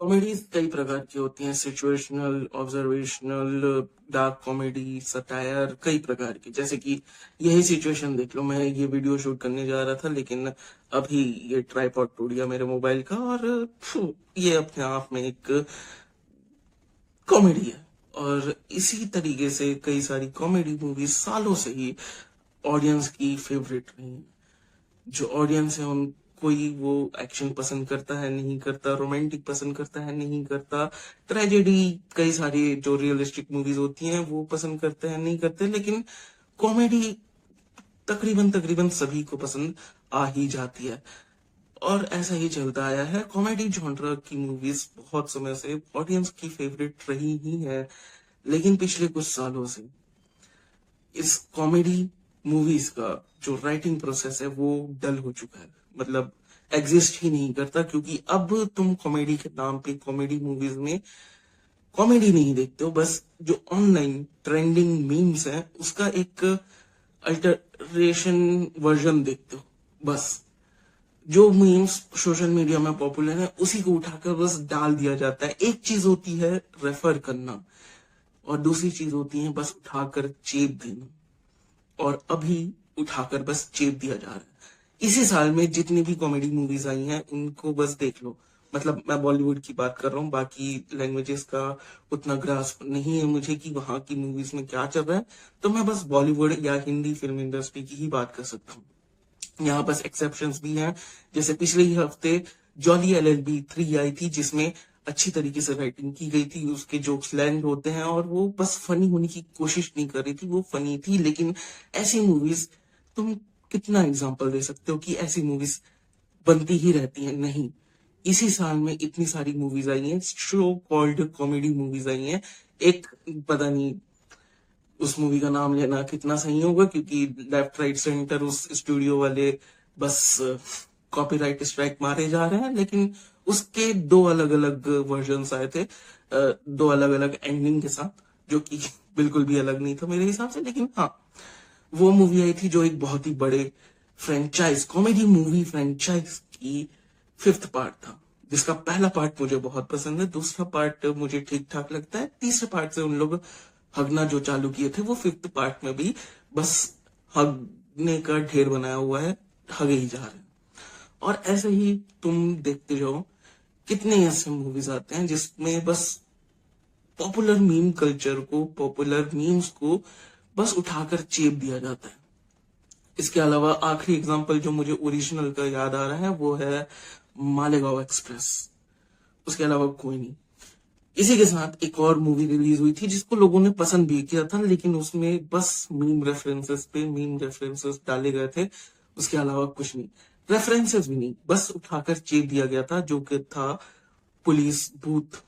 Comedies कई प्रकार की होती हैं। Situational, observational, dark comedy, satire, कई प्रकार की। जैसे कि यही सिचुएशन देख लो, मैं ये वीडियो शूट करने जा रहा था लेकिन अभी ये ट्राइपॉड टूट गया मेरे मोबाइल का, और ये अपने आप में एक कॉमेडी है। और इसी तरीके से कई सारी कॉमेडी मूवीज सालों से ही ऑडियंस की फेवरेट रही। जो ऑडियंस है उन कोई वो एक्शन पसंद करता है, नहीं करता, रोमांटिक पसंद करता है, नहीं करता, ट्रेजेडी, कई सारी जो रियलिस्टिक मूवीज होती हैं वो पसंद करते हैं, नहीं करते, लेकिन कॉमेडी तकरीबन तकरीबन सभी को पसंद आ ही जाती है। और ऐसा ही चलता आया है। कॉमेडी जॉनर की मूवीज बहुत समय से ऑडियंस की फेवरेट रही ही है, लेकिन पिछले कुछ सालों से इस कॉमेडी मूवीज का जो राइटिंग प्रोसेस है वो डल हो चुका है, मतलब एग्जिस्ट ही नहीं करता। क्योंकि अब तुम कॉमेडी के नाम पे कॉमेडी मूवीज में कॉमेडी नहीं देखते हो, बस जो ऑनलाइन ट्रेंडिंग मीम्स है उसका एक अल्टरेशन वर्जन देखते हो। बस जो मीम्स सोशल मीडिया में पॉपुलर है उसी को उठाकर बस डाल दिया जाता है। एक चीज होती है रेफर करना, और दूसरी चीज होती है बस उठाकर चेप देना। और अभी उठाकर बस चेप दिया जा रहा है। इसी साल में जितनी भी कॉमेडी मूवीज आई हैं उनको बस देख लो। मतलब मैं बॉलीवुड की बात कर रहा हूँ, बाकी लैंग्वेजेस का उतना ग्रास्प नहीं है मुझे कि वहां की मूवीज में क्या चल रहा है, तो मैं बस बॉलीवुड या हिंदी फिल्म इंडस्ट्री की ही बात कर सकता हूँ। यहाँ बस एक्सेप्शंस भी हैं। जैसे पिछले ही हफ्ते जॉली LLB 3 आई थी, जिसमें अच्छी तरीके से राइटिंग की गई थी, उसके जोक्स लैंड होते हैं और वो बस फनी होने की कोशिश नहीं कर रही थी, वो फनी थी। लेकिन ऐसी मूवीज तुम कितना एग्जांपल दे सकते हो कि ऐसी मूवीज बनती ही रहती हैं? नहीं। इसी साल में इतनी सारी मूवीज आई हैं, शो कॉल्ड कॉमेडी मूवीज आई हैं। एक पता नहीं उस मूवी का नाम लेना कितना सही होगा, क्योंकि लेफ्ट राइट सेंटर उस स्टूडियो वाले बस कॉपीराइट स्ट्राइक मारे जा रहे हैं। लेकिन उसके दो अलग अलग वर्जन्स आए थे, दो अलग अलग एंडिंग के साथ, जो कि बिल्कुल भी अलग नहीं था मेरे हिसाब से। लेकिन हाँ, वो मूवी आई थी जो एक बहुत ही बड़े फ्रेंचाइज, कॉमेडी मूवी फ्रेंचाइज की फिफ्थ पार्ट था, जिसका पहला पार्ट मुझे बहुत पसंद है, दूसरा पार्ट मुझे ठीक ठाक लगता है, तीसरे पार्ट से उन लोग हगना जो चालू किए थे वो फिफ्थ पार्ट में भी बस हगने का ढेर बनाया हुआ है, हगे ही जा रहे हैं। और ऐसे ही तुम देखते जाओ कितने ऐसे मूवीज आते हैं जिसमें बस पॉपुलर मीम कल्चर को, पॉपुलर मीम्स को बस उठाकर चेप दिया जाता है। इसके अलावा आखिरी एग्जांपल जो मुझे ओरिजिनल का याद आ रहा है वो है मालेगांव एक्सप्रेस। उसके अलावा कोई नहीं। इसी के साथ एक और मूवी रिलीज हुई थी जिसको लोगों ने पसंद भी किया था, लेकिन उसमें बस मीम रेफरेंसेस पे मीम रेफरेंसेस डाले गए थे, उसके अलावा कुछ नहीं। रेफरेंसेस भी नहीं, बस उठाकर चेप दिया गया था, जो कि था पुलिस भूत।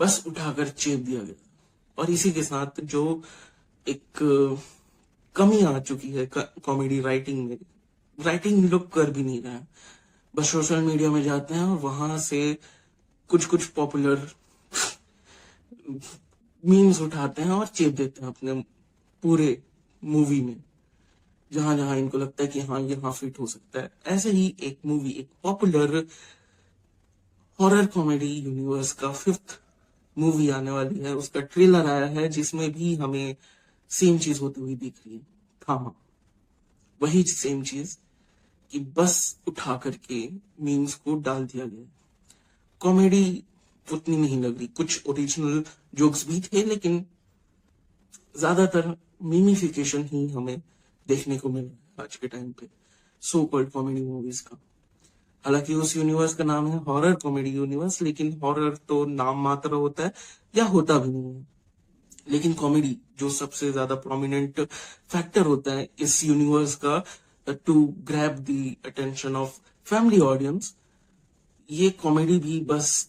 बस उठाकर चेप दिया गया। और इसी के साथ जो एक कमी आ चुकी है कॉमेडी राइटिंग में, राइटिंग लोग कर भी नहीं रहे हैं, बस सोशल मीडिया में जाते हैं और वहां से कुछ कुछ पॉपुलर मीम्स उठाते हैं और चेप देते हैं अपने पूरे मूवी में, जहां जहां इनको लगता है कि हाँ यहाँ फिट हो सकता है। ऐसे ही एक मूवी, एक पॉपुलर हॉरर कॉमेडी यूनिवर्स का फिफ्थ मूवी आने वाली है, उसका ट्रेलर आया है, जिसमें भी हमें सेम चीज होती हुई दिख रही है। हाँ, वही सेम चीज कि बस उठा करके मीम्स को डाल दिया गया। कॉमेडी उतनी नहीं लग रही, कुछ ओरिजिनल जोक्स भी थे, लेकिन ज्यादातर मीमिफिकेशन ही हमें देखने को मिल रहा है आज के टाइम पे सो कॉल्ड कॉमेडी मूवीज का। हालांकि उस यूनिवर्स का नाम है हॉरर कॉमेडी यूनिवर्स, लेकिन हॉरर तो नाम मात्र होता है या होता भी नहीं है। लेकिन कॉमेडी जो सबसे ज्यादा प्रोमिनेंट फैक्टर होता है इस यूनिवर्स का to grab the attention of family audience, ये कॉमेडी भी बस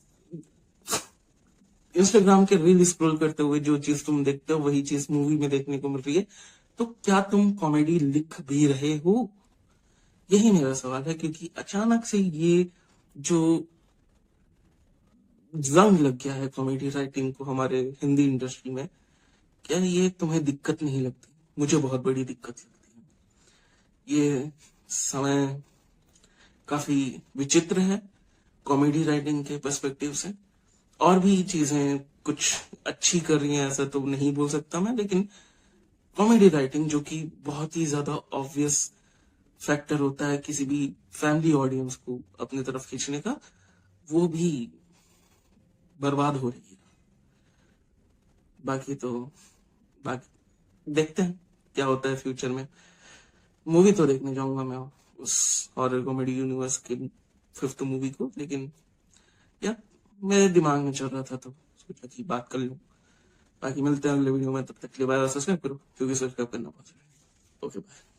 इंस्टाग्राम के रील स्क्रॉल करते हुए जो चीज तुम देखते हो वही चीज मूवी में देखने को मिल रही है। तो क्या तुम कॉमेडी लिख भी रहे हो? यही मेरा सवाल है, क्योंकि अचानक से ये जो जंग लग गया है कॉमेडी राइटिंग को हमारे हिंदी इंडस्ट्री में, क्या ये तुम्हें दिक्कत नहीं लगती? मुझे बहुत बड़ी दिक्कत लगती है। ये समय काफी विचित्र है कॉमेडी राइटिंग के पर्सपेक्टिव से। और भी चीजें कुछ अच्छी कर रही हैं ऐसा तो नहीं बोल सकता मैं, लेकिन कॉमेडी राइटिंग जो कि बहुत ही ज्यादा ऑब्वियस फैक्टर होता है किसी भी फैमिली ऑडियंस को अपनी तरफ खींचने का, वो भी बर्बाद हो रही है। बाकी तो बाकी देखते हैं क्या होता है फ्यूचर में। मूवी तो देखने जाऊंगा मैं उस हॉरर कॉमेडी यूनिवर्स की 5th मूवी को, लेकिन यार मेरे दिमाग में चल रहा था तो सोचा कि बात कर लूं। बाकी मिलते हैं अगले वीडियो में, तब तक के लिए बाय, सब्सक्राइब करो क्योंकि सब्सक्राइब करना बहुत जरूरी है। Okay bye.